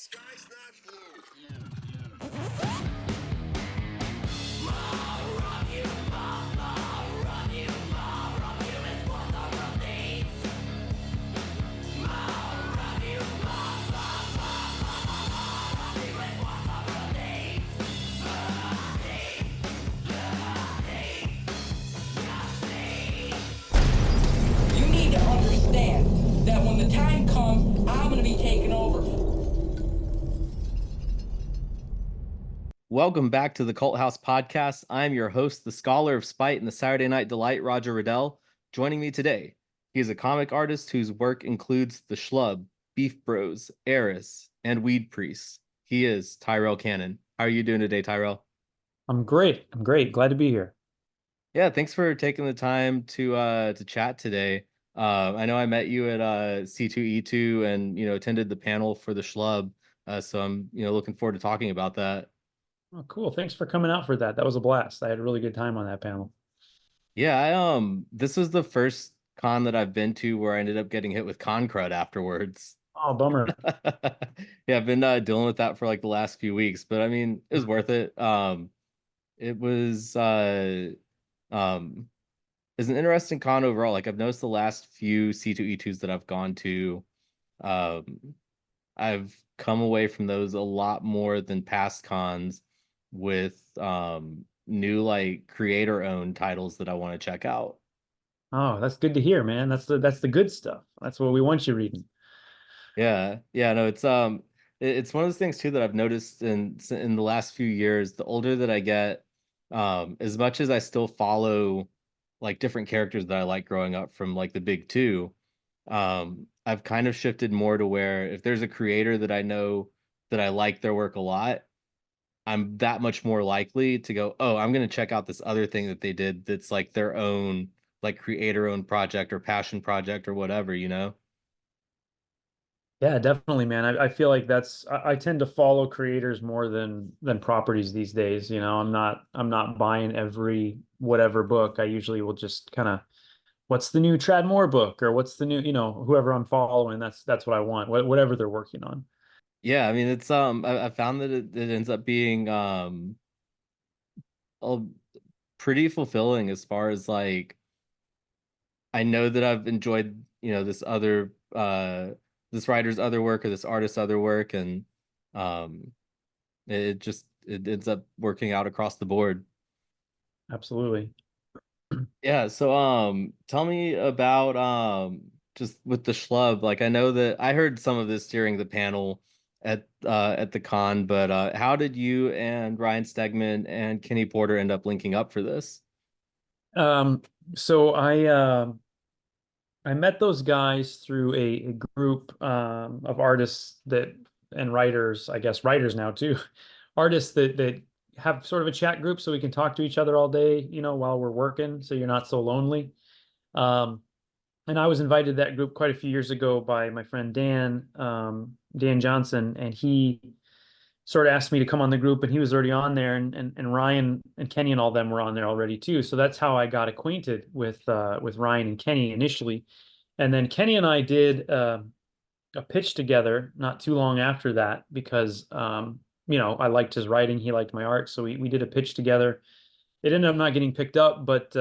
sky's not blue. You need to understand that when the time comes, I'm going to be taking over. Welcome back to the Cult House Podcast. I'm your host, the Scholar of Spite and the Saturday Night Delight, Roger Riddell. Joining me today, he is a comic artist whose work includes The Schlub, Beef Bros, Eris, and Weed Priests. He is Tyrell Cannon. How are you doing today, Tyrell? I'm great. Glad to be here. Yeah, thanks for taking the time to chat today. I know I met you at C2E2 and attended the panel for the Schlub. So I'm looking forward to talking about that. Oh, cool. Thanks for coming out for that. That was a blast. I had a really good time on that panel. Yeah, this was the first con that I've been to where I ended up getting hit with con crud afterwards. Oh, bummer. Yeah, I've been dealing with that for like the last few weeks, but I mean, it was worth it. It was um it's an interesting con overall. Like I've noticed the last few C2E2s that I've gone to, um I've come away from those a lot more than past cons with new like creator owned titles that I want to check out. Oh, that's good to hear, man. That's the good stuff. That's what we want you reading. Yeah. Yeah, no, it's one of those things too that I've noticed in the last few years. The older that I get, as much as I still follow like different characters that I like growing up from like the big two, I've kind of shifted more to where if there's a creator that I know that I like their work a lot, I'm that much more likely to go, oh, I'm gonna check out this other thing that they did that's like their own like creator owned project or passion project or whatever, you know? Yeah, definitely, man. I feel like I tend to follow creators more than properties these days. I'm not buying every whatever book. I usually will just kind of what's the new Trad Moore book or what's the new, whoever I'm following, that's what I want. Whatever they're working on. Yeah, I mean it's I found that it ends up being a, pretty fulfilling as far as like I know that I've enjoyed, this writer's other work or this artist's other work and um it ends up working out across the board. Absolutely. Yeah, so tell me about just with the Schlub. Like I know that I heard some of this during the panel at the con, but how did you and Ryan Stegman and Kenny Porter end up linking up for this? Um, so I met those guys through a group of artists that and writers, I guess writers now too, artists that have sort of a chat group so we can talk to each other all day, while we're working, so you're not so lonely. Um, and I was invited to that group quite a few years ago by my friend Dan Johnson, and he sort of asked me to come on the group, and he was already on there, and Ryan and Kenny and all them were on there already too. So that's how I got acquainted with Ryan and Kenny initially, and then Kenny and I did a pitch together not too long after that because I liked his writing, he liked my art, so we did a pitch together. It ended up not getting picked up, but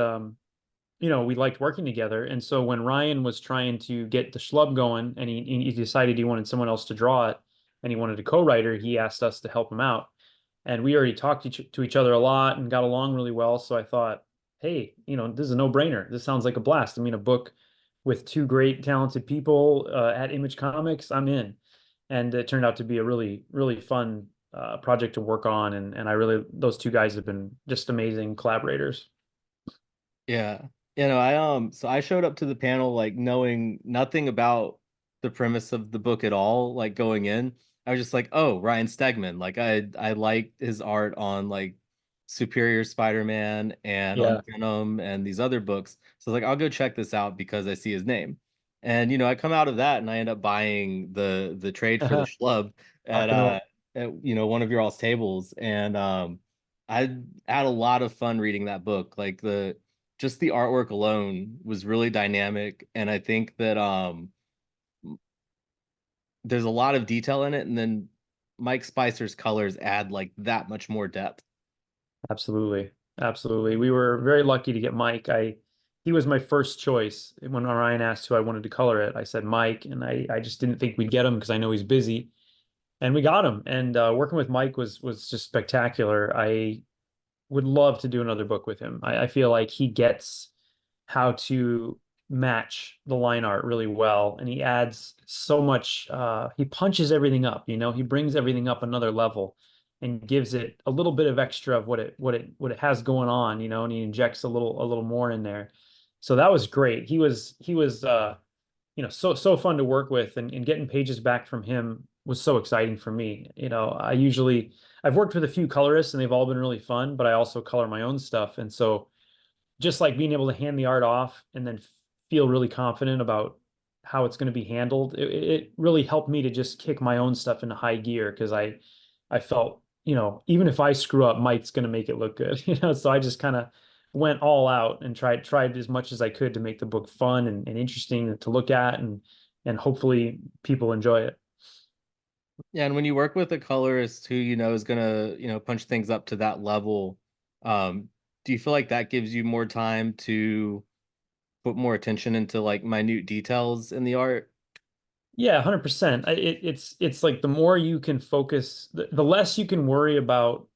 we liked working together. And so when Ryan was trying to get the Schlub going and he decided he wanted someone else to draw it and he wanted a co-writer, he asked us to help him out. And we already talked to each other a lot and got along really well. So I thought, hey, this is a no-brainer. This sounds like a blast. I mean, a book with two great, talented people at Image Comics, I'm in. And it turned out to be a really, really fun project to work on. And those two guys have been just amazing collaborators. Yeah. So I showed up to the panel like knowing nothing about the premise of the book at all, like going in. I was just like, oh, Ryan Stegman. Like I liked his art on like Superior Spider-Man and on Yeah. Venom and these other books. So I was like, I'll go check this out because I see his name. And I come out of that and I end up buying the trade for the Schlub at Rock and roll. one of your all's tables. And I had a lot of fun reading that book. Like just the artwork alone was really dynamic, and I think that there's a lot of detail in it, and then Mike Spicer's colors add like that much more depth. Absolutely. Absolutely. We were very lucky to get Mike. He was my first choice. When Ryan asked who I wanted to color it, I said Mike, and I just didn't think we'd get him because I know he's busy. And we got him. And working with Mike was just spectacular. I would love to do another book with him. I feel like he gets how to match the line art really well, and he adds so much. He punches everything up, he brings everything up another level and gives it a little bit of extra of what it has going on, and he injects a little more in there. So that was great. He was so fun to work with, and getting pages back from him was so exciting for me. I've worked with a few colorists and they've all been really fun, but I also color my own stuff. And so just like being able to hand the art off and then feel really confident about how it's going to be handled, it really helped me to just kick my own stuff into high gear because I felt, even if I screw up, Mike's going to make it look good, so I just kind of went all out and tried as much as I could to make the book fun and interesting to look at, and hopefully people enjoy it. Yeah, and when you work with a colorist who you know is gonna, punch things up to that level, do you feel like that gives you more time to put more attention into like minute details in the art? Yeah, 100%. It's like the more you can focus, the less you can worry about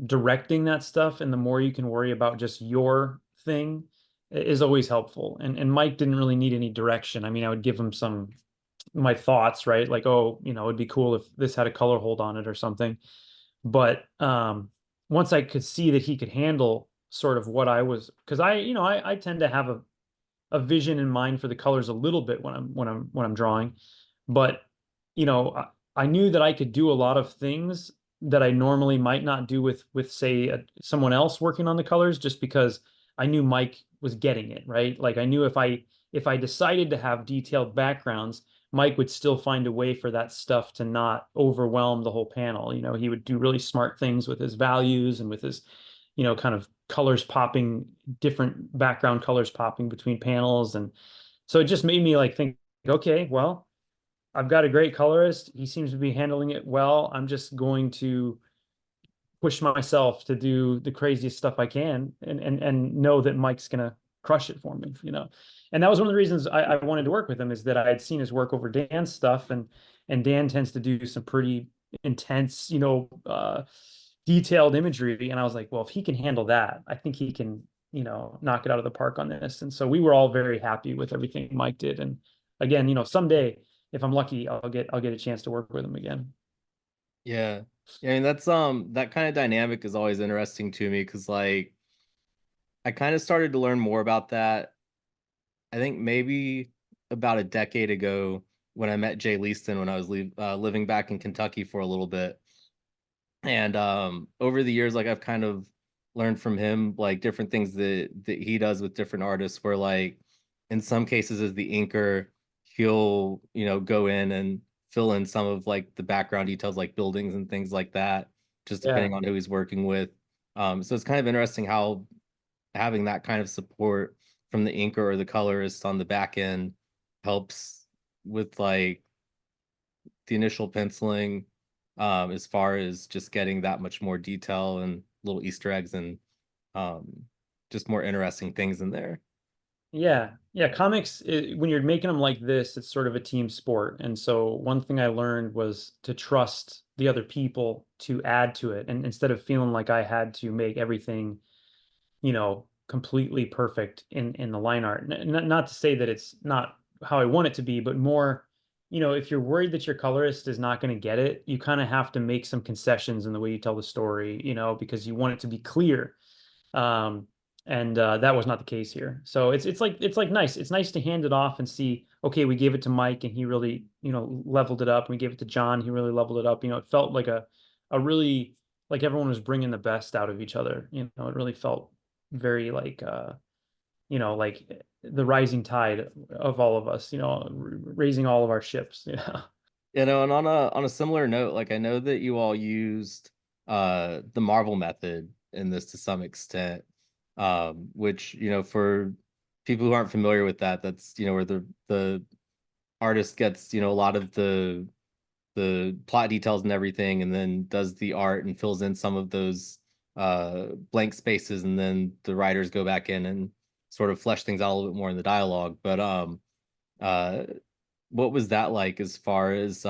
directing that stuff, and the more you can worry about just your thing is always helpful. And Mike didn't really need any direction. I mean, I would give him some my thoughts, right? Like, oh, it'd be cool if this had a color hold on it or something. But once I could see that he could handle sort of what I was, because I tend to have a vision in mind for the colors a little bit when I'm drawing, but I knew that I could do a lot of things that I normally might not do with say someone else working on the colors, just because I knew Mike was getting it right. Like I knew if I decided to have detailed backgrounds, Mike would still find a way for that stuff to not overwhelm the whole panel. He would do really smart things with his values and with his kind of colors popping, different background colors popping between panels. And so it just made me like think, okay, well, I've got a great colorist. He seems to be handling it well. I'm just going to push myself to do the craziest stuff I can, and know that Mike's gonna crush it for me. And that was one of the reasons I wanted to work with him, is that I had seen his work over Dan's stuff, and Dan tends to do some pretty intense, detailed imagery. And I was like, well, if he can handle that, I think he can, knock it out of the park on this. And so we were all very happy with everything Mike did. And again, someday if I'm lucky, I'll get a chance to work with him again. Yeah. Yeah, I mean that's that kind of dynamic is always interesting to me because like I kind of started to learn more about that. I think maybe about a decade ago when I met Jay Leaston when I was living back in Kentucky for a little bit. And over the years, like I've kind of learned from him like different things that he does with different artists where like in some cases as the inker, he'll, go in and fill in some of like the background details like buildings and things like that, just Yeah. depending on who he's working with. So it's kind of interesting how having that kind of support from the inker or the colorist on the back end helps with like the initial penciling, as far as just getting that much more detail and little Easter eggs and um, just more interesting things in there. Yeah. Yeah. Comics, when you're making them like this, it's sort of a team sport. And so one thing I learned was to trust the other people to add to it. And instead of feeling like I had to make everything, completely perfect in the line art. Not to say that it's not how I want it to be, but more, if you're worried that your colorist is not going to get it, you kind of have to make some concessions in the way you tell the story, because you want it to be clear. Um, and that was not the case here. So it's like nice. It's nice to hand it off and see, okay, we gave it to Mike and he really, leveled it up. We gave it to John, he really leveled it up. It felt like a really, like everyone was bringing the best out of each other. It really felt very like the rising tide of all of us, raising all of our ships. Yeah. And on a similar note, like I know that you all used the Marvel method in this to some extent, which for people who aren't familiar with that, that's where the artist gets a lot of the the plot details and everything, and then does the art and fills in some of those blank spaces, and then the writers go back in and sort of flesh things out a little bit more in the dialogue. But uh what was that like as far as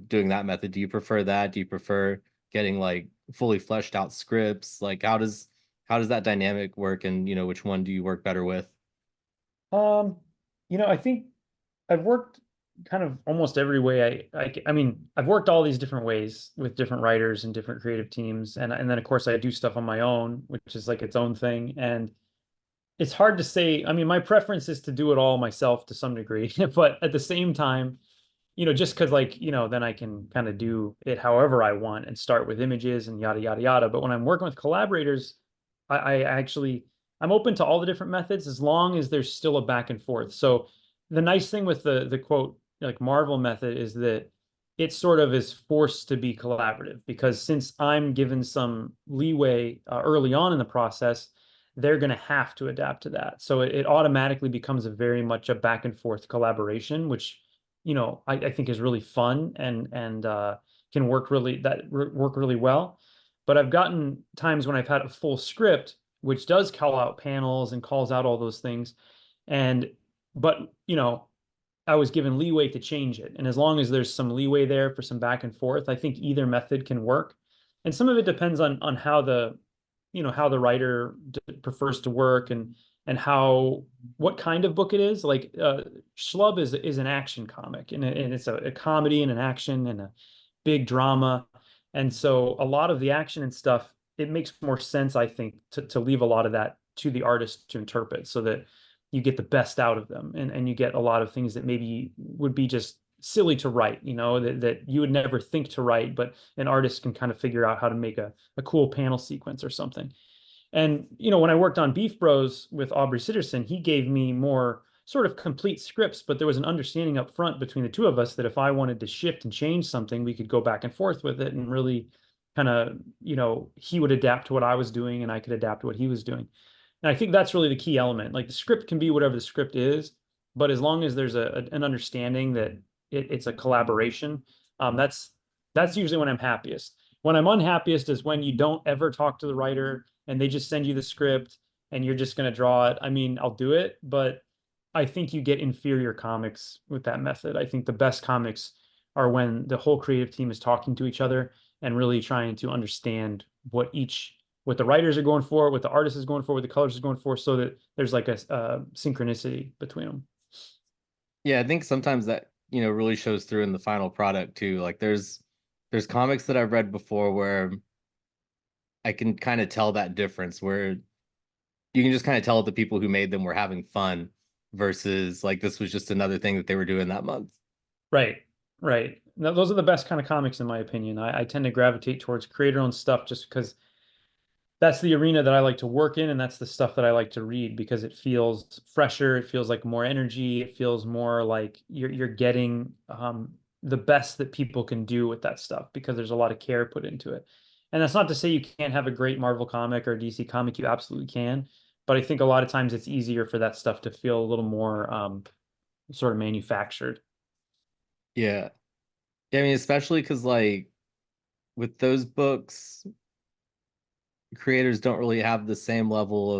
doing that method? Do you prefer that? Do you prefer getting like fully fleshed out scripts? Like how does that dynamic work, and which one do you work better with? Um, I think I've worked kind of almost every way I mean, I've worked all these different ways with different writers and different creative teams, and then of course I do stuff on my own, which is like its own thing. And it's hard to say. I mean, my preference is to do it all myself to some degree, but at the same time, just because like, then I can kind of do it however I want and start with images and yada, yada, yada. But when I'm working with collaborators, I actually, I'm open to all the different methods as long as there's still a back and forth. So the nice thing with the quote, like Marvel method is that it sort of is forced to be collaborative because since I'm given some leeway early on in the process, they're going to have to adapt to that. So it automatically becomes a very much a back and forth collaboration, which I think is really fun and can work really well. But I've gotten times when I've had a full script, which does call out panels and calls out all those things. And but I was given leeway to change it. And as long as there's some leeway there for some back and forth, I think either method can work. And some of it depends on how how the writer prefers to work and how what kind of book it is. Like Schlub is an action comic, and it's a comedy and an action and a big drama. And so a lot of the action and stuff, it makes more sense, I think, to leave a lot of that to the artist to interpret so that you get the best out of them and you get a lot of things that maybe would be just silly to write, that you would never think to write, but an artist can kind of figure out how to make a cool panel sequence or something. And, when I worked on Beef Bros with Aubrey Sitterson, he gave me more sort of complete scripts, but there was an understanding up front between the two of us that if I wanted to shift and change something, we could go back and forth with it and really kind of, he would adapt to what I was doing and I could adapt to what he was doing. And I think that's really the key element. Like the script can be whatever the script is, but as long as there's an understanding that it's a collaboration, that's usually when I'm happiest. When I'm unhappiest is when you don't ever talk to the writer and they just send you the script and you're just going to draw it. I mean, I'll do it, but I think you get inferior comics with that method. I think the best comics are when the whole creative team is talking to each other and really trying to understand what the writers are going for, what the artist is going for, what the colors is going for, so that there's like a synchronicity between them. Yeah, I think sometimes that really shows through in the final product too. Like there's comics that I've read before where I can kind of tell that difference, where you can just kind of tell the people who made them were having fun versus like this was just another thing that they were doing that month. Right, right. Now, those are the best kind of comics in my opinion. I tend to gravitate towards creator-owned stuff just because that's the arena that I like to work in, and that's the stuff that I like to read because it feels fresher, it feels like more energy, it feels more like you're getting the best that people can do with that stuff because there's a lot of care put into it. And that's not to say you can't have a great Marvel comic or a DC comic, you absolutely can. But I think a lot of times it's easier for that stuff to feel a little more sort of manufactured. Yeah. Yeah, I mean, especially because like with those books, creators don't really have the same level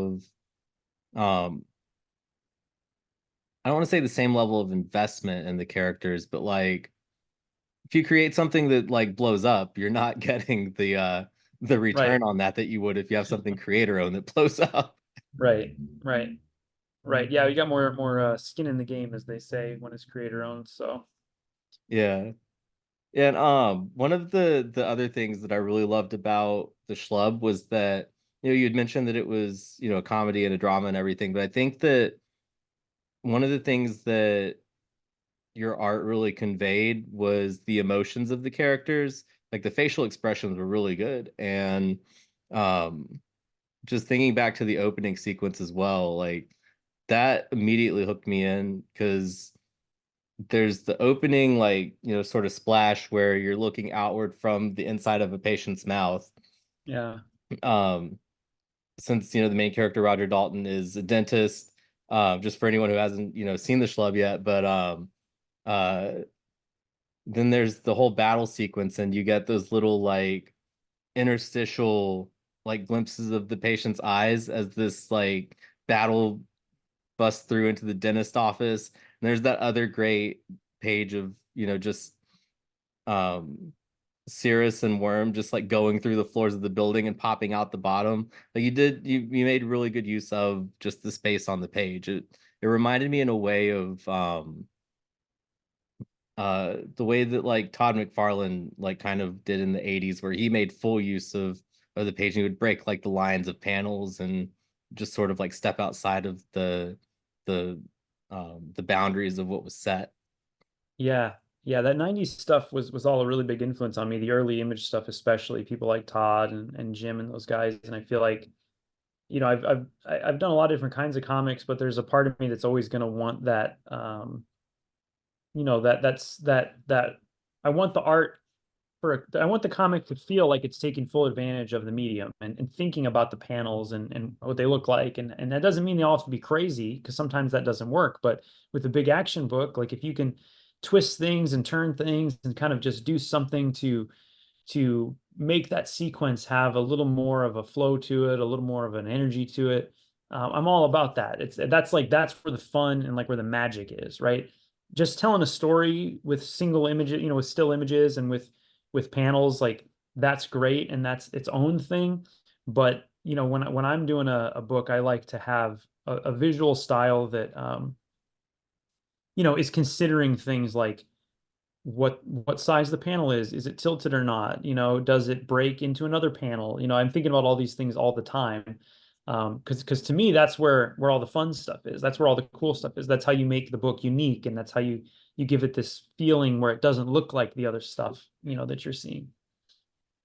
of um I don't want to say the same level of investment in the characters, but like if you create something that like blows up, you're not getting the Right, return on that you would if you have something creator owned that blows up. right, right, right. Yeah, you got more skin in the game, as they say, when it's creator owned. So Yeah. And one of the other things that I really loved about the Schlub was that you had mentioned that it was a comedy and a drama and everything, but I think that one of the things that your art really conveyed was the emotions of the characters. Like the facial expressions were really good, and um just thinking back to the opening sequence as well, like that immediately hooked me in because there's the opening, like, sort of splash where you're looking outward from the inside of a patient's mouth. yeah, Um, since, the main character, Roger Dalton, is a dentist, just for anyone who hasn't, seen the Schlub yet, but uh, then there's the whole battle sequence, and you get those little like interstitial like glimpses of the patient's eyes as this like battle busts through into the dentist office. And there's that other great page of, just um Cirrus and Worm just like going through the floors of the building and popping out the bottom. Like you made really good use of just the space on the page. It reminded me in a way of the way that like Todd McFarlane like kind of did in the 80s, where he made full use of the page, and he would break like the lines of panels and just sort of like step outside of the the boundaries of what was set. Yeah. Yeah, that 90s stuff was all a really big influence on me. The early image stuff, especially people like Todd and Jim and those guys. And I feel like, I've done a lot of different kinds of comics, but there's a part of me that's always going to want that that I want the art I want the comic to feel like it's taking full advantage of the medium and thinking about the panels and what they look like. And that doesn't mean they all have to be crazy, because sometimes that doesn't work. But with a big action book, like if you can twist things and turn things and kind of just do something to make that sequence have a little more of a flow to it, a little more of an energy to it. I'm all about that. That's where the fun and like where the magic is, right? Just telling a story with single images, with still images and with panels, like that's great and that's its own thing. But when I'm doing a book, I like to have a visual style that is considering things like what size the panel is it tilted or not, does it break into another panel? I'm thinking about all these things all the time, because to me that's where all the fun stuff is, that's where all the cool stuff is, that's how you make the book unique, and that's how you give it this feeling where it doesn't look like the other stuff that you're seeing.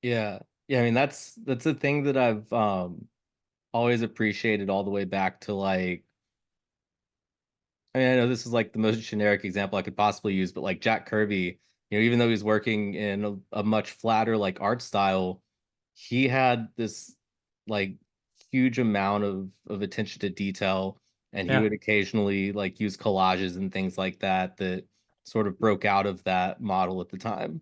Yeah. Yeah, I mean that's a thing that I've always appreciated all the way back to like, I mean, I know this is like the most generic example I could possibly use, but like Jack Kirby, even though he's working in a much flatter like art style, he had this like huge amount of attention to detail, and he Yeah. would occasionally like use collages and things like that that sort of broke out of that model at the time.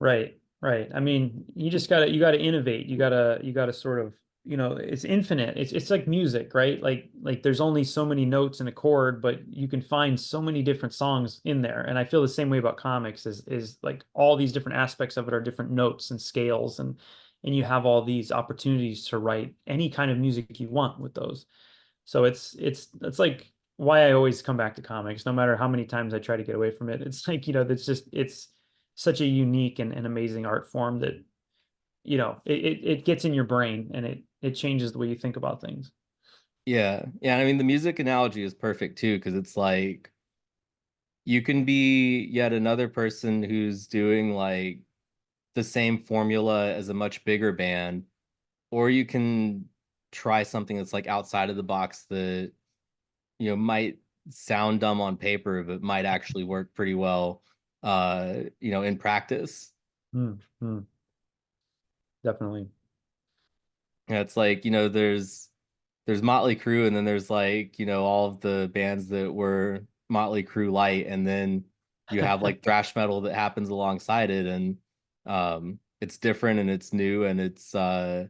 Right, right. I mean, you gotta innovate. You gotta sort of, it's infinite. It's like music, right? Like there's only so many notes in a chord, but you can find so many different songs in there. And I feel the same way about comics, is like all these different aspects of it are different notes and scales, and you have all these opportunities to write any kind of music you want with those. So it's like why I always come back to comics, no matter how many times I try to get away from it. It's like, it's such a unique and amazing art form that, it gets in your brain, and it changes the way you think about things. Yeah. Yeah, I mean the music analogy is perfect too, because it's like you can be yet another person who's doing like the same formula as a much bigger band, or you can try something that's like outside of the box that might sound dumb on paper but might actually work pretty well in practice. Hmm, hmm, definitely. Yeah, it's like, there's Motley Crue, and then there's like, all of the bands that were Motley Crue light, and then you have like thrash metal that happens alongside it, and it's different and it's new and it's you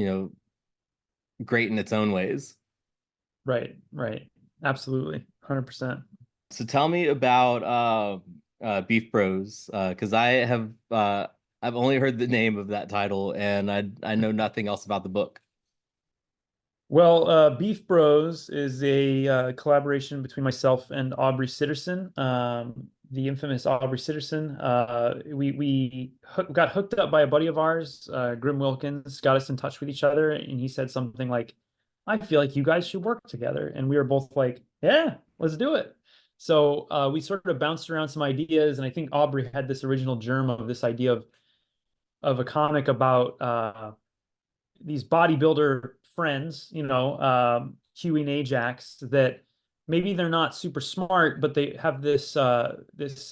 know great in its own ways. Right, right. Absolutely. 100%. So tell me about Beef Bros, because I've only heard the name of that title, and I know nothing else about the book. Well, Beef Bros is a collaboration between myself and Aubrey Sitterson, the infamous Aubrey Sitterson. We got hooked up by a buddy of ours, Grim Wilkins, got us in touch with each other, and he said something like, "I feel like you guys should work together." And we were both like, "Yeah, let's do it." So we sort of bounced around some ideas, and I think Aubrey had this original germ of this idea of a comic about these bodybuilder friends, Huey and Ajax, that maybe they're not super smart, but they have this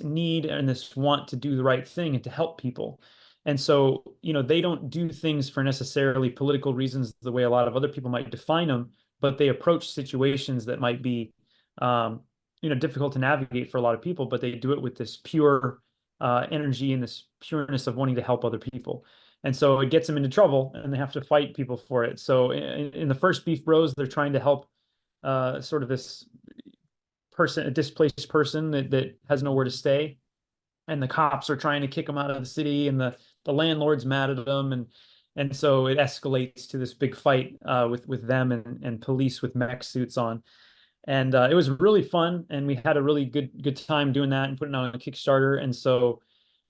need and this want to do the right thing and to help people. And so, they don't do things for necessarily political reasons the way a lot of other people might define them, but they approach situations that might be, um, difficult to navigate for a lot of people, but they do it with this pure energy and this pureness of wanting to help other people. And so it gets them into trouble, and they have to fight people for it. So in the first Beef Bros, they're trying to help sort of this person, a displaced person that has nowhere to stay, and the cops are trying to kick them out of the city, and the landlord's mad at them, and so it escalates to this big fight with them and police with mech suits on. And it was really fun, and we had a really good time doing that and putting it on a Kickstarter. And so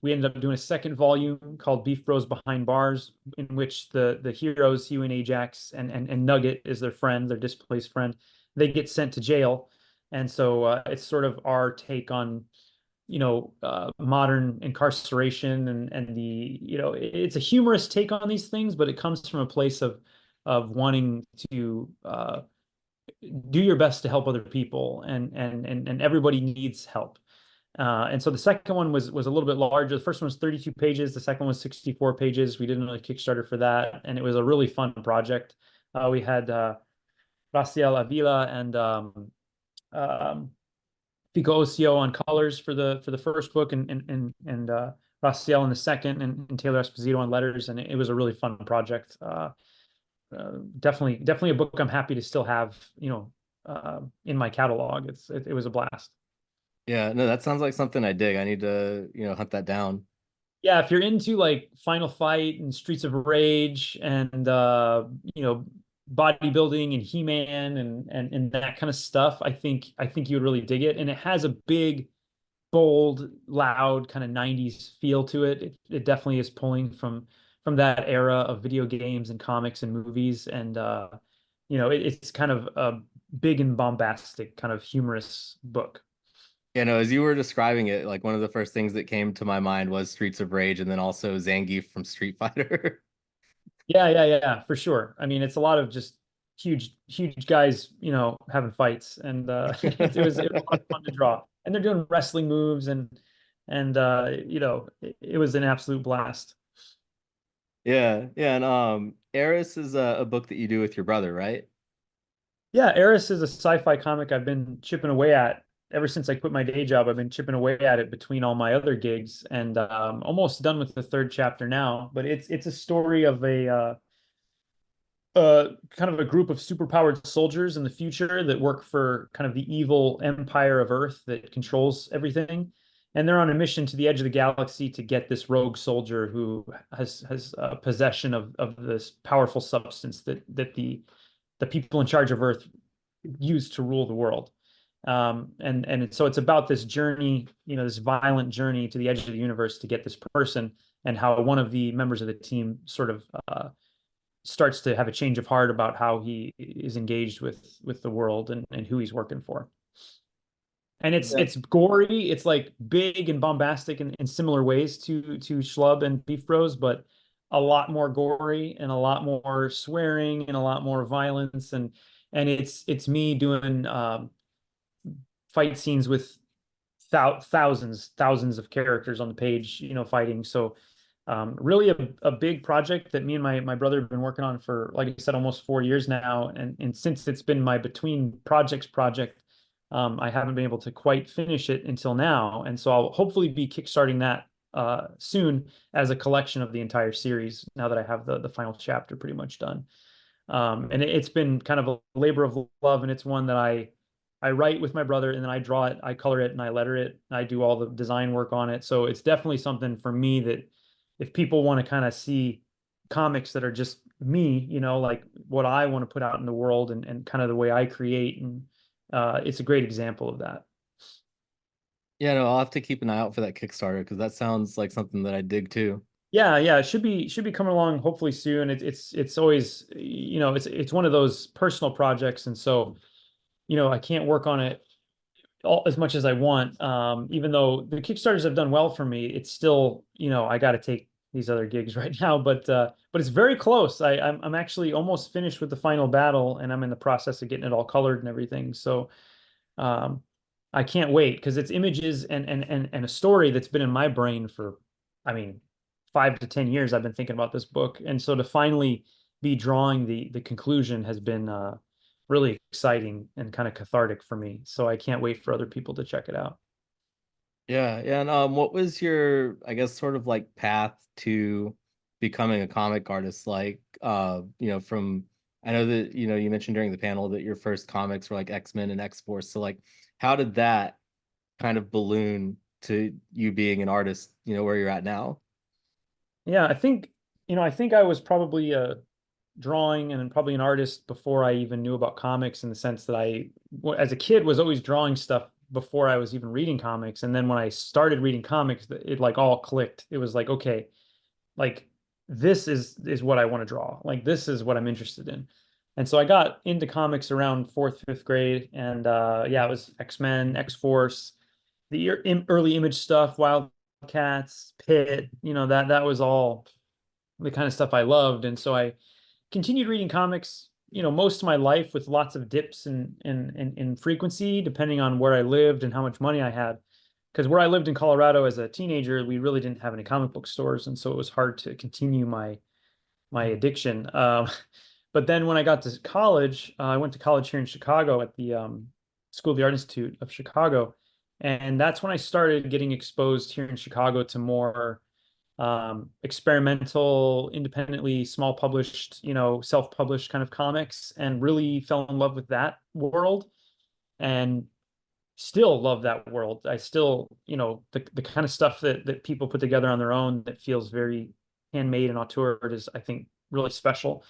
we ended up doing a second volume called Beef Bros Behind Bars, in which the heroes, Hugh and Ajax, and Nugget is their friend, their displaced friend, they get sent to jail. And so it's sort of our take on modern incarceration, and it's a humorous take on these things, but it comes from a place of wanting to do your best to help other people, and everybody needs help. And so the second one was a little bit larger. The first one was 32 pages. The second one was 64 pages. We did another Kickstarter for that, and it was a really fun project. We had Raciel Avila and Fico Ocio on colors for the first book, and Raciel in the second, and Taylor Esposito on letters, and it was a really fun project. Definitely a book I'm happy to still have, in my catalog. It was a blast. Yeah, no, that sounds like something I dig. I need to, hunt that down. Yeah, if you're into like Final Fight and Streets of Rage and bodybuilding and He-Man and that kind of stuff, I think you would really dig it. And it has a big, bold, loud kind of 90s feel to it. It definitely is pulling from that era of video games and comics and movies. And it's kind of a big and bombastic, kind of humorous book. As you were describing it, like one of the first things that came to my mind was Streets of Rage, and then also Zangief from Street Fighter. Yeah, for sure. I mean, it's a lot of just huge guys, having fights, and it was a lot of fun to draw. And they're doing wrestling moves, and it was an absolute blast. Yeah, and Eris is a book that you do with your brother, right? Yeah, Eris is a sci-fi comic I've been chipping away at ever since I quit my day job. I've been chipping away at it between all my other gigs, and almost done with the third chapter now. But it's a story of a kind of a group of superpowered soldiers in the future that work for kind of the evil empire of Earth that controls everything. And they're on a mission to the edge of the galaxy to get this rogue soldier who has possession of this powerful substance that the people in charge of Earth use to rule the world. And so it's about this journey, this violent journey to the edge of the universe to get this person, and how one of the members of the team sort of starts to have a change of heart about how he is engaged with the world and who he's working for. And it's gory. It's like big and bombastic in similar ways to Schlub and Beef Bros, but a lot more gory and a lot more swearing and a lot more violence, and it's me doing fight scenes with thousands of characters on the page, fighting. So really a big project that me and my brother have been working on for, like I said, almost 4 years now. And since it's been my between projects project, I haven't been able to quite finish it until now. And so I'll hopefully be kickstarting that soon as a collection of the entire series, now that I have the final chapter pretty much done. And it's been kind of a labor of love, and it's one that I write with my brother, and then I draw it, I color it, and I letter it. I do all the design work on it. So it's definitely something for me that if people want to kind of see comics that are just me, like what I want to put out in the world, and kind of the way I create, and it's a great example of that. Yeah, no, I'll have to keep an eye out for that Kickstarter, because that sounds like something that I dig too. Yeah, it should be coming along hopefully soon. It's always, it's one of those personal projects, and so I can't work on it as much as I want. Even though the Kickstarters have done well for me, it's still, I got to take these other gigs right now. But it's very close. I'm actually almost finished with the final battle, and I'm in the process of getting it all colored and everything. So I can't wait, because it's images and a story that's been in my brain for, I mean, 5 to 10 years. I've been thinking about this book, and so to finally be drawing the conclusion has been really exciting and kind of cathartic for me. So I can't wait for other people to check it out. Yeah. And what was your, I guess, sort of like path to becoming a comic artist? Like, from I know that, you mentioned during the panel that your first comics were like X-Men and X-Force. So like, how did that kind of balloon to you being an artist, where you're at now? Yeah, I think I was probably drawing and probably an artist before I even knew about comics, in the sense that as a kid, was always drawing stuff before I was even reading comics. And then when I started reading comics, it like all clicked. It was like, okay, like this is what I want to draw. Like this is what I'm interested in. And so I got into comics around fourth, fifth grade, and yeah, it was X-Men, X-Force, the early Image stuff, Wildcats, Pit. That was all the kind of stuff I loved. And so I continued reading comics, most of my life, with lots of dips in frequency, depending on where I lived and how much money I had. Because where I lived in Colorado as a teenager, we really didn't have any comic book stores, and so it was hard to continue my addiction. But then when I got to college, I went to college here in Chicago at the School of the Art Institute of Chicago, and that's when I started getting exposed here in Chicago to more experimental, independently small published, self-published kind of comics, and really fell in love with that world, and still love that world. I still, the kind of stuff that people put together on their own that feels very handmade and auteured is, I think, really special.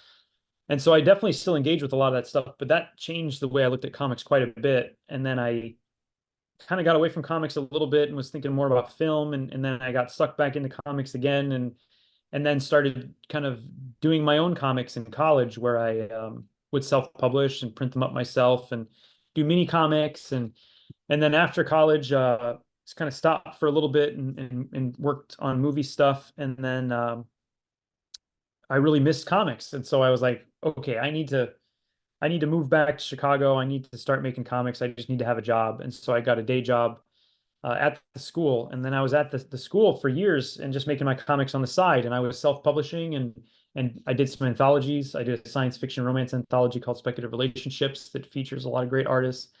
And so I definitely still engage with a lot of that stuff, but that changed the way I looked at comics quite a bit. And then I kind of got away from comics a little bit and was thinking more about film, and then I got sucked back into comics again, and then started kind of doing my own comics in college, where I would self-publish and print them up myself and do mini comics, and then after college just kind of stopped for a little bit and worked on movie stuff, and then I really missed comics, and so I was like, okay, I need to move back to Chicago. I need to start making comics. I just need to have a job. And so I got a day job at the school. And then I was at the school for years and just making my comics on the side. And I was self-publishing, and I did some anthologies. I did a science fiction romance anthology called Speculative Relationships that features a lot of great artists.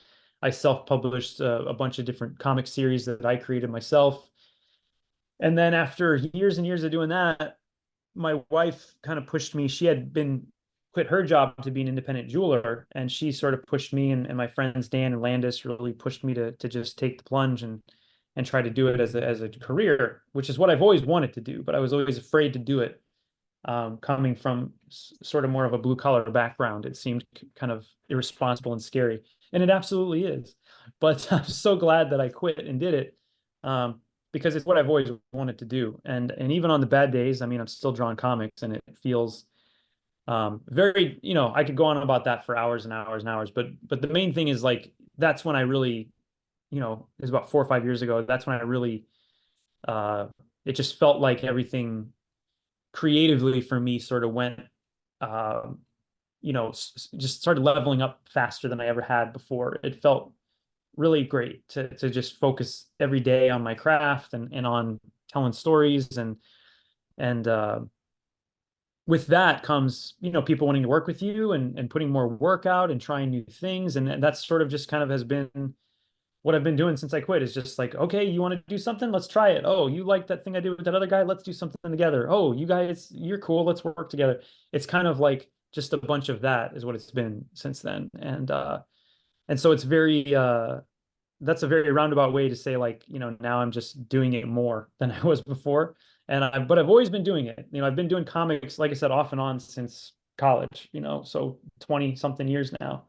I self-published a bunch of different comic series that I created myself. And then after years and years of doing that, my wife kind of pushed me. She had been quit her job to be an independent jeweler, and she sort of pushed me, and my friends Dan and Landis really pushed me to just take the plunge and try to do it as a career, which is what I've always wanted to do, but I was always afraid to do it. Coming from sort of more of a blue collar background, it seemed kind of irresponsible and scary, and it absolutely is. But I'm so glad that I quit and did it. Because it's what I've always wanted to do. And even on the bad days, I mean, I'm still drawing comics, and it feels very, I could go on about that for hours and hours and hours, but the main thing is, like, that's when I really, it was about 4 or 5 years ago. That's when I really, it just felt like everything creatively for me sort of went, just started leveling up faster than I ever had before. It felt really great to just focus every day on my craft and on telling stories, and with that comes, people wanting to work with you, and putting more work out and trying new things, and that's sort of just kind of has been what I've been doing since I quit. Is just like, okay, you want to do something, let's try it. Oh, you like that thing I did with that other guy, let's do something together. Oh, you guys, you're cool, let's work together. It's kind of like just a bunch of that is what it's been since then. And so it's very that's a very roundabout way to say, like, now I'm just doing it more than I was before. But I've always been doing it. I've been doing comics, like I said, off and on since college, so 20 something years now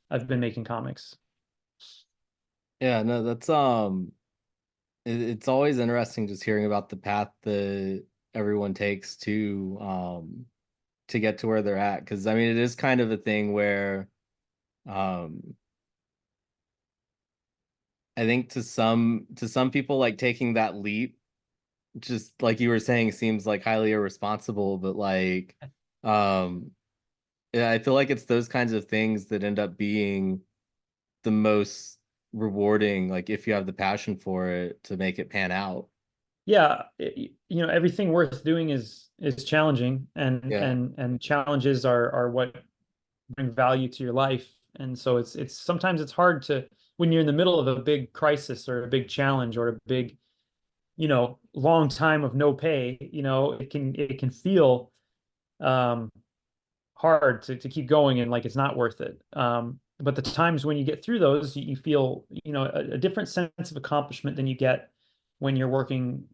I've been making comics. Yeah, no, that's it's always interesting just hearing about the path that everyone takes to get to where they're at, because I mean, it is kind of a thing where um I think to some people, like, taking that leap, just like you were saying, seems like highly irresponsible, but like um yeah, I feel like it's those kinds of things that end up being the most rewarding, like if you have the passion for it to make it pan out. Yeah, everything worth doing is challenging, and Yeah. challenges are what bring value to your life. And so it's sometimes it's hard to, when you're in the middle of a big crisis or a big challenge or a big, long time of no pay, it can feel um hard to keep going and like it's not worth it. But the times when you get through those, you feel, a different sense of accomplishment than you get when you're working,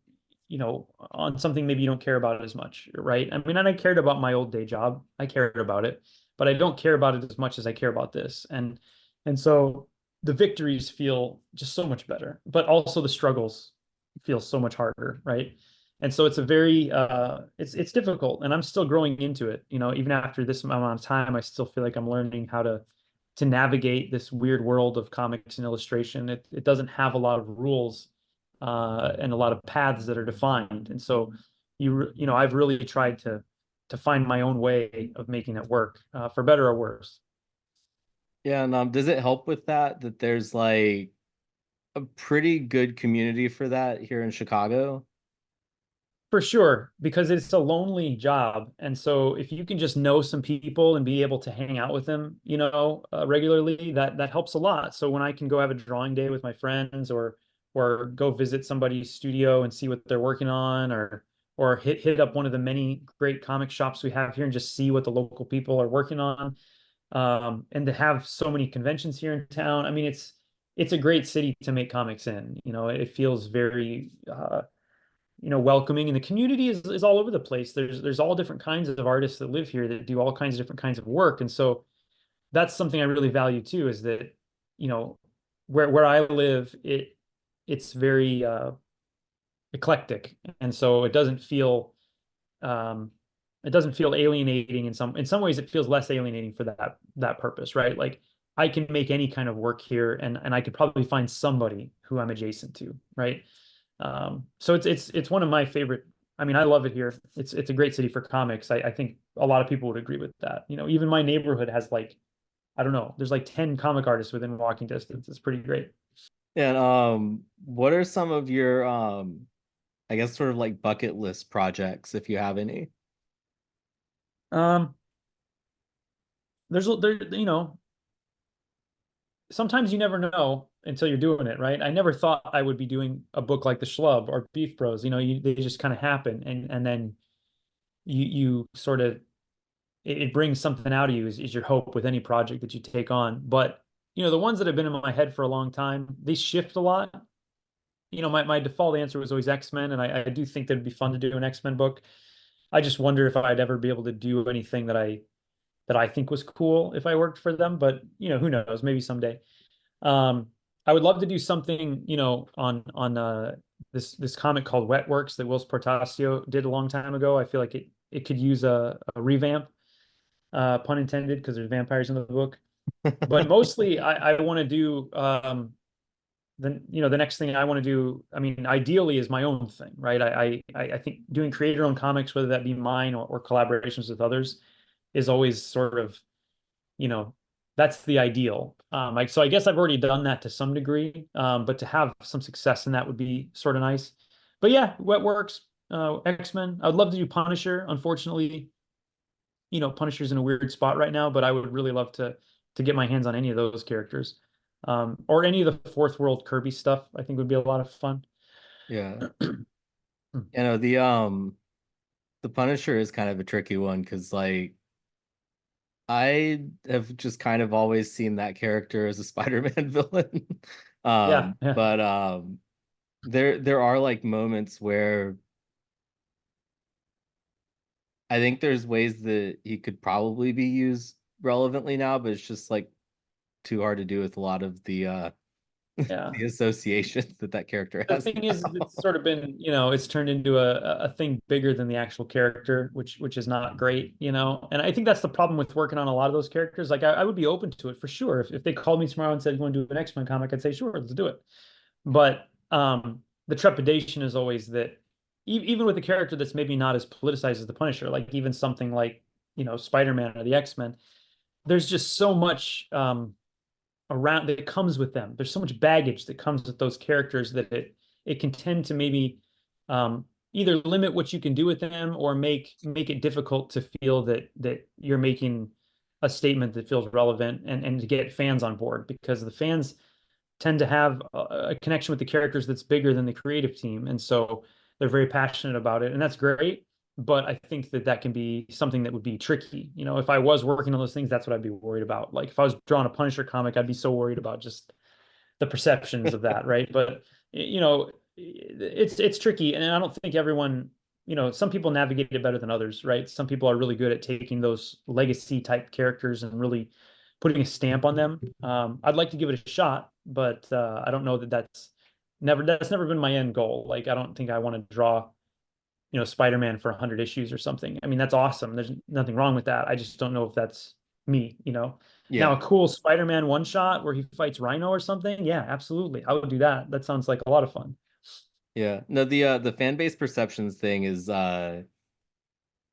on something maybe you don't care about as much, right? I mean, and I cared about my old day job. I cared about it, but I don't care about it as much as I care about this. And so the victories feel just so much better, but also the struggles feel so much harder, right? And so it's a very it's difficult, and I'm still growing into it. Even after this amount of time, I still feel like I'm learning how to navigate this weird world of comics and illustration. It doesn't have a lot of rules and a lot of paths that are defined. And so I've really tried to find my own way of making it work, for better or worse. Yeah, and does it help with that there's like a pretty good community for that here in Chicago? For sure, because it's a lonely job. And so if you can just know some people and be able to hang out with them, regularly, that helps a lot. So when I can go have a drawing day with my friends, or go visit somebody's studio and see what they're working on, or hit up one of the many great comic shops we have here and just see what the local people are working on. And to have so many conventions here in town, I mean, it's a great city to make comics in. It feels very welcoming, and the community is all over the place. There's all different kinds of artists that live here that do all kinds of different kinds of work. And so that's something I really value too, is that, where I live, it's very eclectic. And so it doesn't feel alienating. In some ways it feels less alienating for that purpose, right? Like I can make any kind of work here, and I could probably find somebody who I'm adjacent to, right? So it's one of my favorite. I mean, I love it here. It's a great city for comics. I think a lot of people would agree with that. Even my neighborhood has like, I don't know, there's like 10 comic artists within walking distance. It's pretty great. And what are some of your I guess sort of like bucket list projects, if you have any? Um, there, sometimes you never know until you're doing it, right? I never thought I would be doing a book like the Schlub or Beef Bros. They just kind of happen, and then you sort of, it brings something out of you, is your hope with any project that you take on. But the ones that have been in my head for a long time, they shift a lot. My default answer was always X-Men, and I do think that it'd be fun to do an X-Men book. I just wonder if I'd ever be able to do anything that I think was cool if I worked for them. But who knows? Maybe someday. Um, I would love to do something, on this comic called Wet Works that Whilce Portacio did a long time ago. I feel like it could use a revamp, pun intended, because there's vampires in the book. But mostly, I want to do, the next thing I want to do. I mean, ideally, is my own thing, right? I think doing creator-owned comics, whether that be mine or collaborations with others, is always sort of, you know, that's the ideal. So I guess I've already done that to some degree, but to have some success in that would be sort of nice. But yeah, Wet Works, X-Men. I'd love to do Punisher. Unfortunately, Punisher's in a weird spot right now, but I would really love to get my hands on any of those characters. Or any of the Fourth World Kirby stuff, I think would be a lot of fun. Yeah. The Punisher is kind of a tricky one because like I have just kind of always seen that character as a Spider-Man villain. Yeah, yeah. But there are like moments where I think there's ways that he could probably be used relevantly now, but it's just like too hard to do with a lot of the Yeah. the associations that character The has thing is, now. it's sort of been, it's turned into a thing bigger than the actual character, which is not great. And I think that's the problem with working on a lot of those characters. Like I would be open to it for sure. If they called me tomorrow and said, "You want to do an X-Men comic?" I'd say, "Sure, let's do it." But the trepidation is always that, even with a character that's maybe not as politicized as the Punisher, like even something like, Spider-Man or the X-Men, there's just so much around that comes with them. There's so much baggage that comes with those characters that it can tend to maybe either limit what you can do with them, or make it difficult to feel that you're making a statement that feels relevant and to get fans on board, because the fans tend to have a connection with the characters that's bigger than the creative team. And so they're very passionate about it. And that's great. But I think that that can be something that would be tricky. You know, if I was working on those things, that's what I'd be worried about. Like if I was drawing a Punisher comic, I'd be so worried about just the perceptions of that, right? But you know, it's tricky, and I don't think everyone, you know, some people navigate it better than others, right? Some people are really good at taking those legacy type characters and really putting a stamp on them. I'd like to give it a shot, but I don't know that that's never been my end goal. Like I don't think I want to draw, you know, Spider-Man for 100 issues or something. I mean, that's awesome. There's nothing wrong with that. I just don't know if that's me, you know. Now, Yeah. a cool Spider-Man one shot where he fights Rhino or something. Yeah, absolutely. I would do that. That sounds like a lot of fun. Yeah. No, the fan base perceptions thing is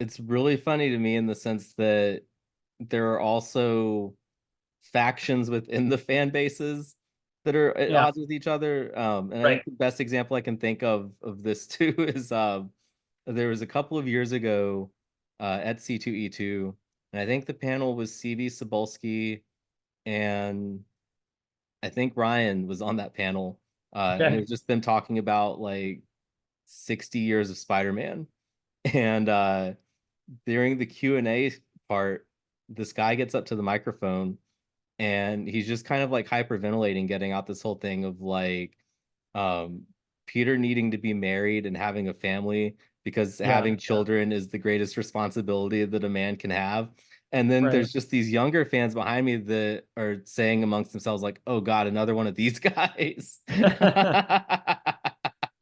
it's really funny to me in the sense that there are also factions within the fan bases that are at Yeah, odds with each other. And I right. think the best example I can think of this too is there was a couple of years ago at C2E2, and I think the panel was CB Cebulski, and I think Ryan was on that panel. And it Okay. was just them talking about like 60 years of Spider-Man. And during the Q&A part, this guy gets up to the microphone and he's just kind of like hyperventilating, getting out this whole thing of like um Peter needing to be married and having a family because Yeah, having children is the greatest responsibility that a man can have. And then right. there's just these younger fans behind me that are saying amongst themselves like, oh god, another one of these guys.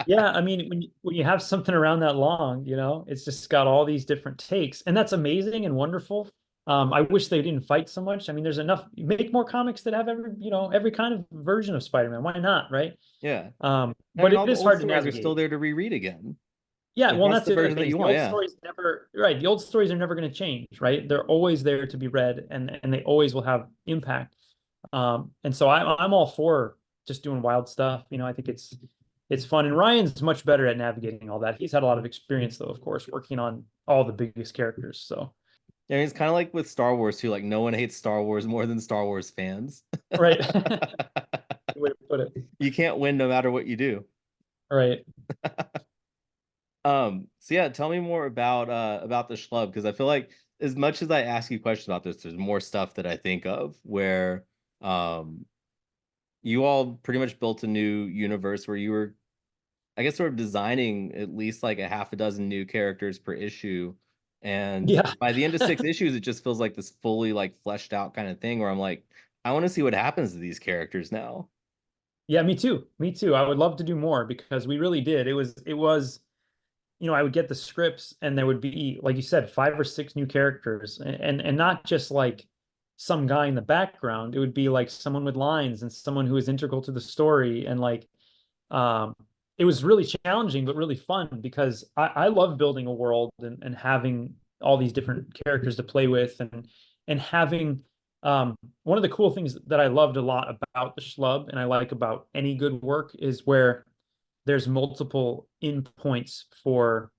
Yeah, I mean, when you have something around that long, you know, it's just got all these different takes, and that's amazing and wonderful. I wish they didn't fight so much. I mean, there's enough. Make more comics that have every, you know, every kind of version of Spider-Man. Why not, right? Yeah. I But mean, it all the is old hard to stories are still navigate. there to reread again. Yeah, If well, that's that's the the other version that thing is you the want, old yeah. stories never, right? The old stories are never going to change, right? They're always there to be read, and they always will have impact. And so I'm all for just doing wild stuff. You know, I think it's fun. And Ryan's much better at navigating all that. He's had a lot of experience, though, of course, working on all the biggest characters. So, I mean, it's kind of like with Star Wars too. Like, no one hates Star Wars more than Star Wars fans. right. Good way to put it. You can't win no matter what you do. Right. So yeah, tell me more about the Schlub, because I feel like as much as I ask you questions about this, there's more stuff that I think of where um you all pretty much built a new universe where you were, I guess, sort of designing at least like a half a dozen new characters per issue. And Yeah. by the end of 6 issues, it just feels like this fully like fleshed out kind of thing where I'm like, I want to see what happens to these characters now. Yeah, me too. Me too. I would love to do more because we really did. It was, you know, I would get the scripts and there would be, like you said, 5 or 6 new characters, and not just like some guy in the background. It would be like someone with lines and someone who is integral to the story. And like, um, it was really challenging, but really fun because I love building a world and having all these different characters to play with and having one of the cool things that I loved a lot about the Schlub and I like about any good work is where there's multiple endpoints for,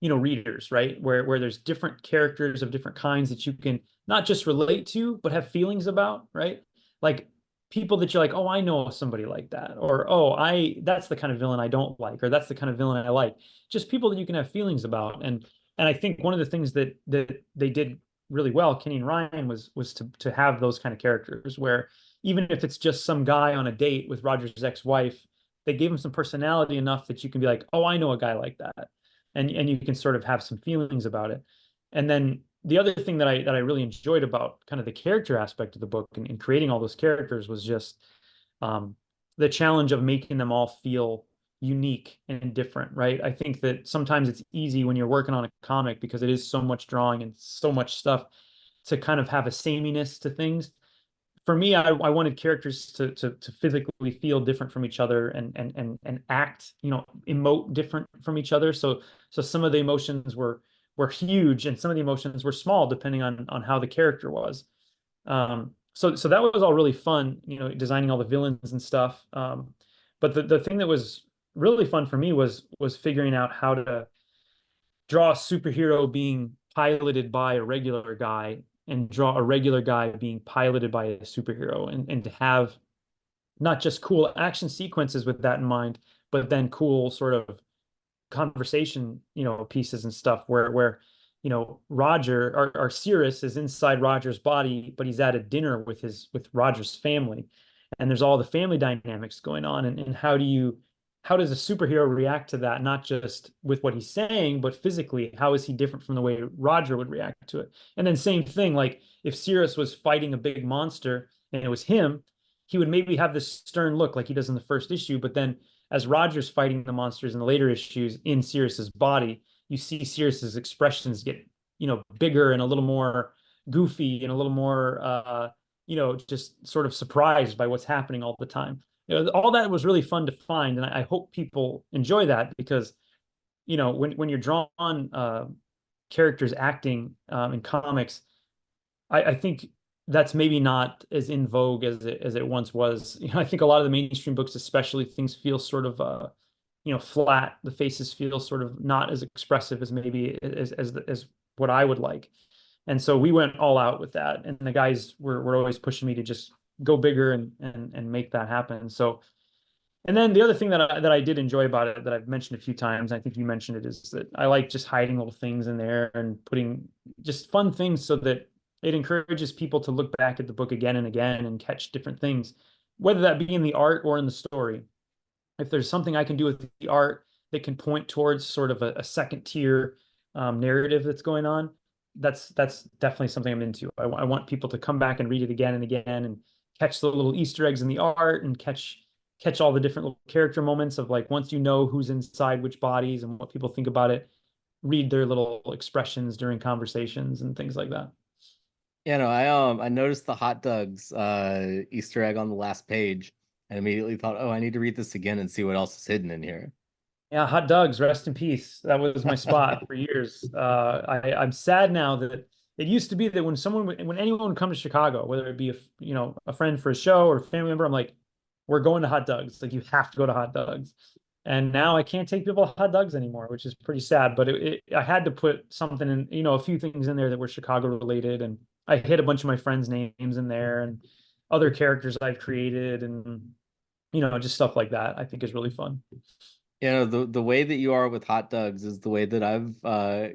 you know, readers, right? Where there's different characters of different kinds that you can not just relate to, but have feelings about, right? Like people that you're like, oh, I know somebody like that, or oh, I that's the kind of villain I don't like, or that's the kind of villain I like. Just people that you can have feelings about. And I think one of the things that they did really well, Kenny and Ryan, was to have those kind of characters where even if it's just some guy on a date with Roger's ex-wife, they gave him some personality enough that you can be like, oh, I know a guy like that, and you can sort of have some feelings about it. And then the other thing that I really enjoyed about kind of the character aspect of the book and creating all those characters was just the challenge of making them all feel unique and different, right? I think that sometimes it's easy when you're working on a comic because it is so much drawing and so much stuff to kind of have a sameness to things. For me, I wanted characters to physically feel different from each other and act, you know, emote different from each other. So some of the emotions were huge and some of the emotions were small depending on how the character was. So that was all really fun, you know, designing all the villains and stuff. But the thing that was really fun for me was figuring out how to draw a superhero being piloted by a regular guy and draw a regular guy being piloted by a superhero, and to have not just cool action sequences with that in mind, but then cool sort of conversation, pieces and stuff where Roger or Cirrus is inside Roger's body, but he's at a dinner with Roger's family, and there's all the family dynamics going on, and how does a superhero react to that, not just with what he's saying, but physically, how is he different from the way Roger would react to it? And then same thing, like if Cirrus was fighting a big monster and it was him, he would maybe have this stern look like he does in the first issue, but then as Roger's fighting the monsters in the later issues in Cirrus's body, you see Cirrus's expressions get, bigger and a little more goofy and a little more, just sort of surprised by what's happening all the time. All that was really fun to find, and I hope people enjoy that because, when you're drawn characters acting in comics, I think that's maybe not as in vogue as it once was. I think a lot of the mainstream books, especially, things feel sort of flat. The faces feel sort of not as expressive as maybe as what I would like. And so we went all out with that, and the guys were always pushing me to just go bigger and make that happen. So, and then the other thing that I did enjoy about it that I've mentioned a few times, I think you mentioned it, is that I like just hiding little things in there and putting just fun things so that it encourages people to look back at the book again and again and catch different things, whether that be in the art or in the story. If there's something I can do with the art that can point towards sort of a second tier narrative that's going on, that's definitely something I'm into. I want people to come back and read it again and again and catch the little Easter eggs in the art and catch all the different little character moments of, like, once you know who's inside which bodies and what people think about it, read their little expressions during conversations and things like that. Yeah, no, I noticed the hot dogs Easter egg on the last page and immediately thought, oh, I need to read this again and see what else is hidden in here. Yeah, hot dogs, rest in peace. That was my spot for years. I'm sad now that it used to be that when anyone would come to Chicago, whether it be a friend for a show or a family member, I'm like, we're going to hot dogs. Like, you have to go to hot dogs. And now I can't take people to hot dogs anymore, which is pretty sad. But I had to put something in, a few things in there that were Chicago related, and I hit a bunch of my friends' names in there and other characters I've created, and just stuff like that. I think is really fun. The way that you are with hot dogs is the way that I've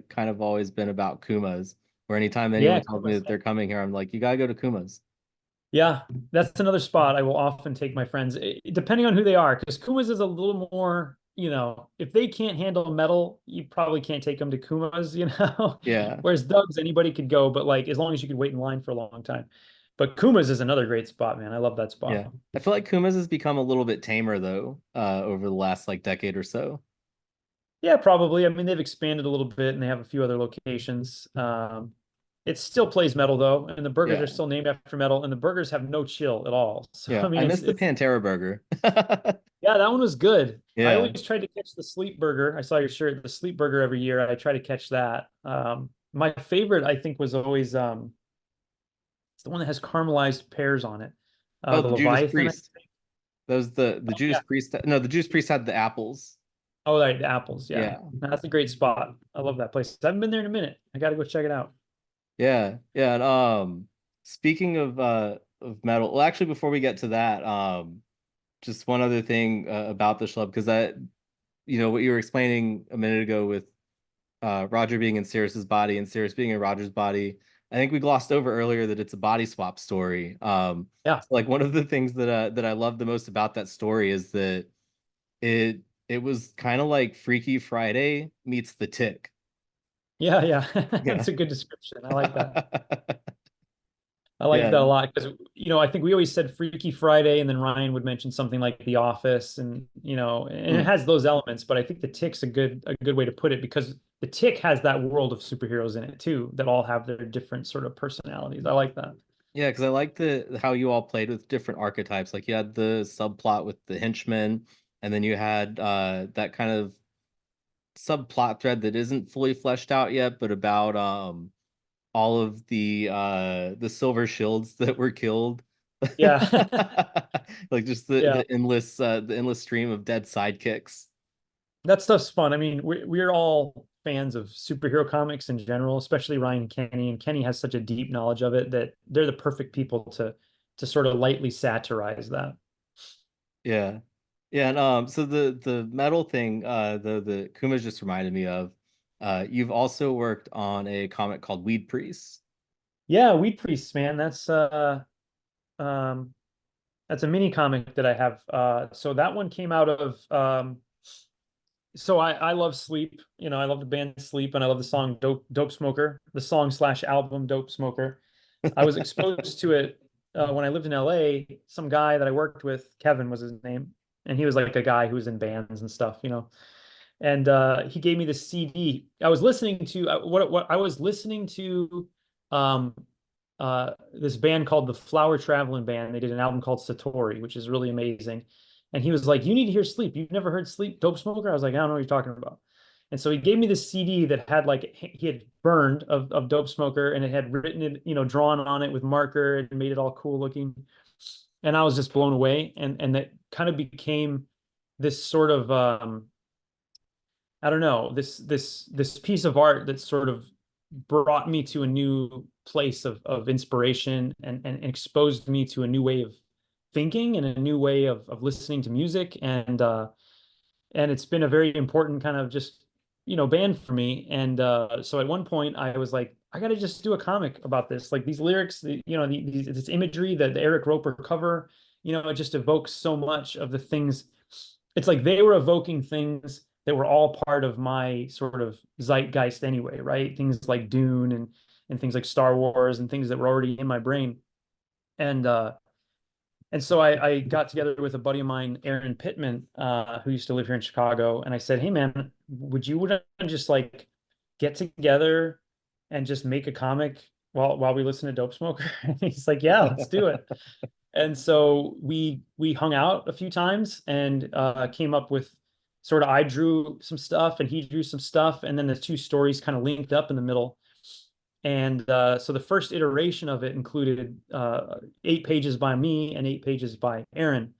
kind of always been about Kuma's. Where anytime anyone tells me that they're coming here, I'm like, you gotta go to Kuma's. Yeah, that's another spot I will often take my friends, depending on who they are, because Kuma's is a little more, if they can't handle metal, you probably can't take them to Kuma's, Yeah. Whereas Doug's, anybody could go, but like as long as you could wait in line for a long time. But Kuma's is another great spot, man. I love that spot. Yeah. I feel like Kuma's has become a little bit tamer though, over the last like decade or so. Yeah, probably. I mean, they've expanded a little bit and they have a few other locations. It still plays metal though, and the burgers are still named after metal, and the burgers have no chill at all. So yeah, I mean, I missed the Pantera burger. Yeah, that one was good. Yeah. I always tried to catch the sleep burger. I saw your shirt, the sleep burger, every year. I try to catch that. My favorite, I think, was always it's the one that has caramelized pears on it. Oh, the Judas Leviathan. Priest. That was the Judas Priest. No, the Judas Priest had the apples. Oh, right, the apples. Yeah. Yeah. That's a great spot. I love that place. I haven't been there in a minute. I got to go check it out. Yeah, yeah. And speaking of metal, well, actually, before we get to that, just one other thing about the Schlub, because what you were explaining a minute ago with Roger being in Cirrus's body and Cirrus being in Roger's body, I think we glossed over earlier that it's a body swap story. Yeah. So, like, one of the things that I love the most about that story is that it was kind of like Freaky Friday meets The Tick. Yeah. That's a good description. I like that. I like that a lot because, I think we always said Freaky Friday, and then Ryan would mention something like The Office, and it has those elements, but I think The Tick's a good way to put it, because The Tick has that world of superheroes in it too that all have their different sort of personalities. I like that. Yeah, because I like how you all played with different archetypes. Like, you had the subplot with the henchmen, and then you had that kind of subplot thread that isn't fully fleshed out yet, but about all of the silver shields that were killed. Yeah. Like, just the endless stream of dead sidekicks. That stuff's fun. I mean, we're all fans of superhero comics in general, especially Ryan and Kenny. And Kenny has such a deep knowledge of it that they're the perfect people to sort of lightly satirize that. Yeah. Yeah, and so the metal thing, the Kuma's just reminded me of, you've also worked on a comic called Weed Priests. Yeah, Weed Priests, man. Um that's a mini comic that I have. So that one came out of so I love Sleep. You know, I love the band Sleep, and I love the song Dope Smoker, the song slash album Dope Smoker. I was exposed to it when I lived in LA. Some guy that I worked with, Kevin was his name, and he was like a guy who was in bands and stuff, you know. And he gave me this CD. I was listening to what I was listening to um, this band called the Flower Traveling Band. They did an album called Satori, which is really amazing. And he was like, "You need to hear Sleep. You've never heard Sleep, Dope Smoker?" I was like, "I don't know what you're talking about." And so he gave me this CD that had like he had burned of Dope Smoker, and it had written it, you know, drawn on it with marker and made it all cool looking. And I was just blown away. And that kind of became this sort of I don't know, this piece of art that sort of brought me to a new place of inspiration and exposed me to a new way of thinking and a new way of listening to music. And it's been a very important kind of just, you know, band for me. And so at one point I was like, I got to just do a comic about this. Like these lyrics, you know, this imagery, the Eric Roper cover, you know, it just evokes so much of the things. It's like they were evoking things that were all part of my sort of zeitgeist anyway, right? Things like Dune and things like Star Wars and things that were already in my brain. And so I got together with a buddy of mine, Aaron Pittman, who used to live here in Chicago, and I said, "Hey man, would you just like get together and just make a comic while we listen to Dope Smoker?" And he's like, "Yeah, let's do it." And so we hung out a few times and came up with sort of I drew some stuff and he drew some stuff, and then the two stories kind of linked up in the middle. And so the first iteration of it included 8 pages by me and 8 pages by Aaron.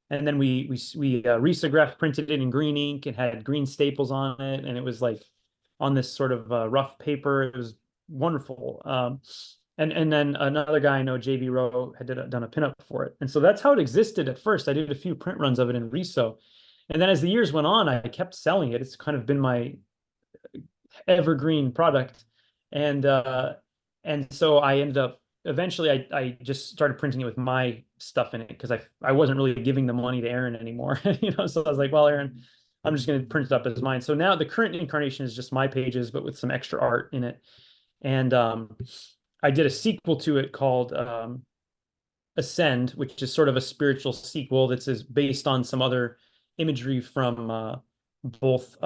And then we risograph printed it in green ink and had green staples on it, and it was like on this sort of rough paper. It was wonderful. And then another guy I know, JB Rowe, had done a pinup for it. And so that's how it existed at first. I did a few print runs of it in Riso. And then as the years went on, I kept selling it. It's kind of been my evergreen product. And so I ended up eventually I just started printing it with my stuff in it because I wasn't really giving the money to Aaron anymore. You know, so I was like, well, Aaron, I'm just going to print it up as mine. So now the current incarnation is just my pages, but with some extra art in it. And I did a sequel to it called Ascend, which is sort of a spiritual sequel that's based on some other imagery from both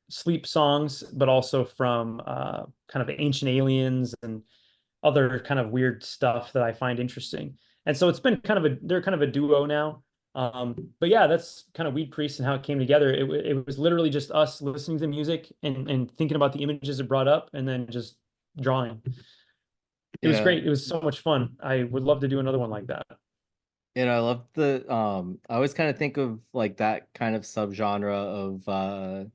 sleep songs, but also from kind of ancient aliens and other kind of weird stuff that I find interesting. And so it's been they're kind of a duo now. But yeah, that's kind of Weed Priest and how it came together. It was literally just us listening to music and thinking about the images it brought up and then just drawing. It was Yeah. great. It was so much fun. I would love to do another one like that. And I love the I always kind of think of like that kind of subgenre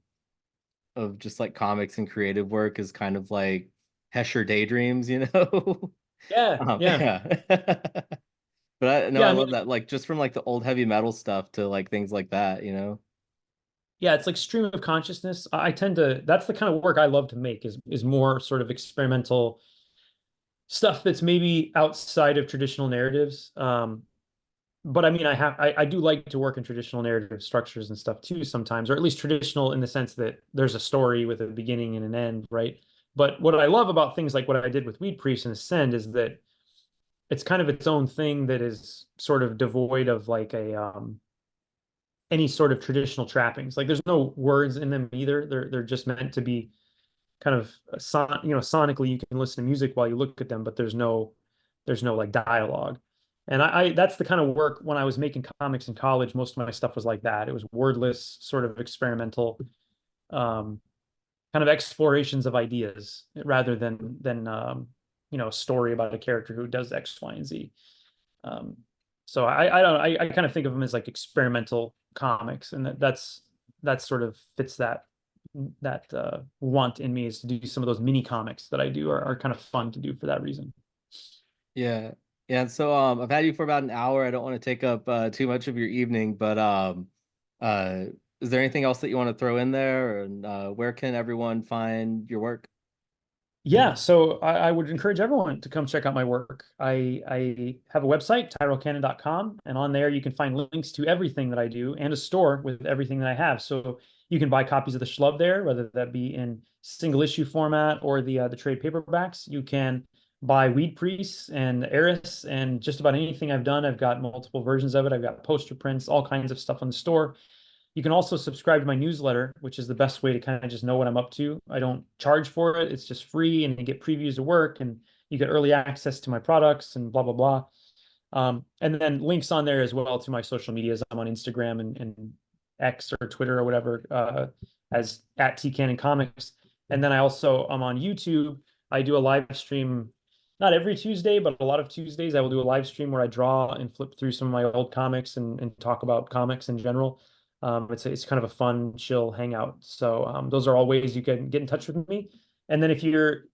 of just like comics and creative work is kind of like Hesher daydreams, you know? Yeah, yeah. Yeah. But I no, Yeah, I I mean, love that. Like just from like the old heavy metal stuff to like things like that, you know? yeah, it's like stream of consciousness. I tend to, that's the kind of work I love to make is more sort of experimental stuff that's maybe outside of traditional narratives. But I mean, I do like to work in traditional narrative structures and stuff too sometimes, or at least traditional in the sense that there's a story with a beginning and an end, right? But what I love about things like what I did with Weed Priest and Ascend is that it's kind of its own thing that is sort of devoid of like a any sort of traditional trappings. Like there's no words in them either. They're just meant to be kind of sonically you can listen to music while you look at them, but there's no like dialogue. And I that's the kind of work when I was making comics in college, most of my stuff was like that. It was wordless, sort of experimental, kind of explorations of ideas rather than a story about a character who does X, Y, and Z. Um, so I don't know, I kind of think of them as like experimental comics, and that's sort of fits that want in me is to do some of those mini comics that I do are kind of fun to do for that reason. Yeah. Yeah. And so I've had you for about an hour. I don't want to take up too much of your evening, but uh is there anything else that you want to throw in there? And where can everyone find your work? Yeah, so I would encourage everyone to come check out my work. I have a website, tyrellcannon.com, and on there you can find links to everything that I do and a store with everything that I have. So you can buy copies of the Schlub there, whether that be in single issue format or the trade paperbacks. You can buy Weed Priests and Eris and just about anything I've done. I've got multiple versions of it. I've got poster prints, all kinds of stuff on the store. You can also subscribe to my newsletter, which is the best way to kind of just know what I'm up to. I don't charge for it. It's just free, and you get previews of work, and you get early access to my products and blah, blah, blah. And then links on there as well to my social medias. I'm on Instagram and X or Twitter or whatever, as at TCannon Comics. And then I'm on YouTube. I do a live stream, not every Tuesday, but a lot of Tuesdays. I will do a live stream where I draw and flip through some of my old comics and talk about comics in general. It's kind of a fun, chill hangout. So those are all ways you can get in touch with me. And then if you're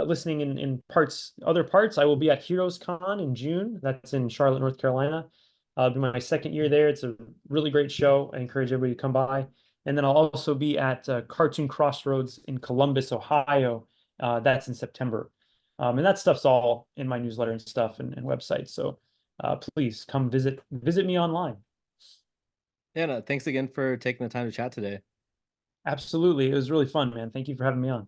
listening in other parts, I will be at Heroes Con in June. That's in Charlotte, North Carolina. I'll be my second year there. It's a really great show. I encourage everybody to come by. And then I'll also be at Cartoon Crossroads in Columbus, Ohio. That's in September. And that stuff's all in my newsletter and stuff and website. So please come visit me online. Yeah, no, thanks again for taking the time to chat today. Absolutely. It was really fun, man. Thank you for having me on.